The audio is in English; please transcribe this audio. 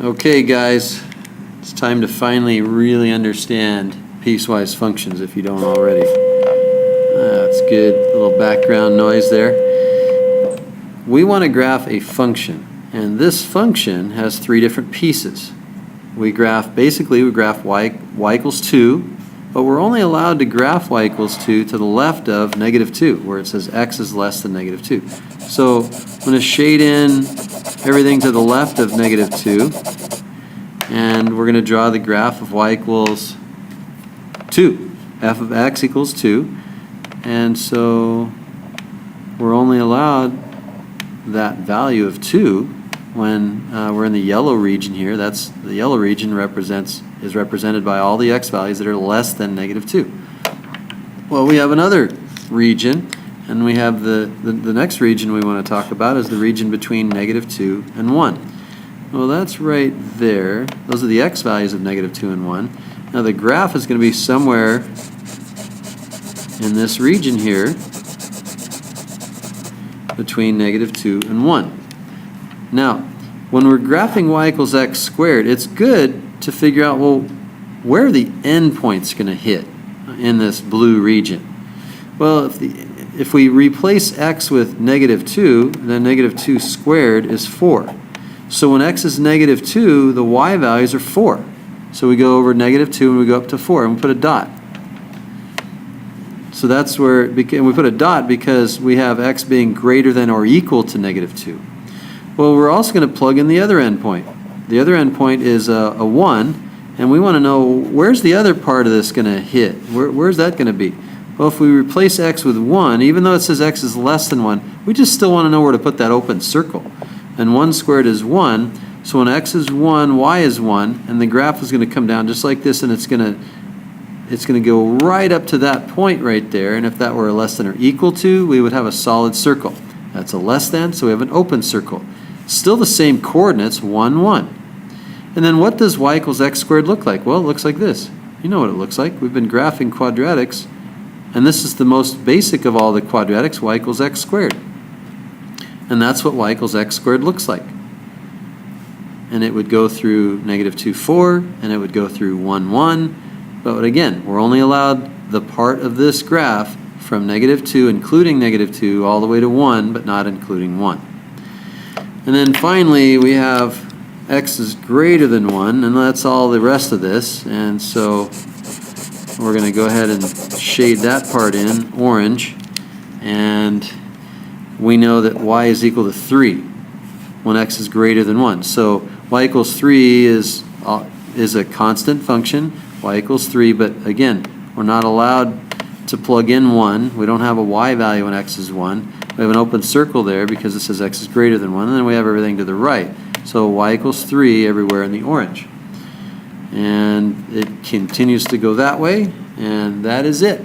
Okay guys, it's time to finally really understand piecewise functions if you don't already. That's good, a little background noise there. We want to graph a function, and this function has three different pieces. We graph y equals 2, but we're only allowed to graph y equals 2 to the left of -2, where it says x is less than -2. So I'm going to shade in everything to the left of -2, and we're going to draw the graph of y equals 2. F of x equals 2, and so we're only allowed that value of 2 when we're in the yellow region here. That's the yellow region is represented by all the x values that are less than -2. Well, we have another region, and we have the next region we want to talk about is the region between -2 and 1. Well, that's right there. Those are the x values of -2 and 1. Now the graph is going to be somewhere in this region here between -2 and 1. Now, when we're graphing y equals x squared, it's good to figure out, well, where are the endpoints going to hit in this blue region? Well, if we replace x with -2, then -2 squared is 4. So when x is -2, the y values are 4. So we go over -2 and we go up to 4, and we put a dot. So that's where, and we put a dot because we have x being greater than or equal to -2. Well, we're also going to plug in the other endpoint. The other endpoint is a 1, and we want to know where's the other part of this going to hit? Where's that going to be? Well, if we replace x with 1, even though it says x is less than 1, we just still want to know where to put that open circle. And 1 squared is 1, so when x is 1, y is 1, and the graph is going to come down just like this, and it's going to go right up to that point right there, and if that were a less than or equal to, we would have a solid circle. That's a less than, so we have an open circle. Still the same coordinates, 1, 1. And then what does y equals x squared look like? Well, it looks like this. You know what it looks like. We've been graphing quadratics, and this is the most basic of all the quadratics, y equals x squared. And that's what y equals x squared looks like. And it would go through -2, 4, and it would go through 1, 1. But again, we're only allowed the part of this graph from -2, including -2, all the way to 1, but not including 1. And then finally, we have x is greater than 1, and that's all the rest of this. And so we're going to go ahead and shade that part in orange, and we know that y is equal to 3 when x is greater than 1. So y equals 3 is a constant function, y equals 3, but again, we're not allowed to plug in 1. We don't have a y value when x is 1. We have an open circle there because it says x is greater than 1, and then we have everything to the right. So y equals 3 everywhere in the orange. And it continues to go that way, and that is it.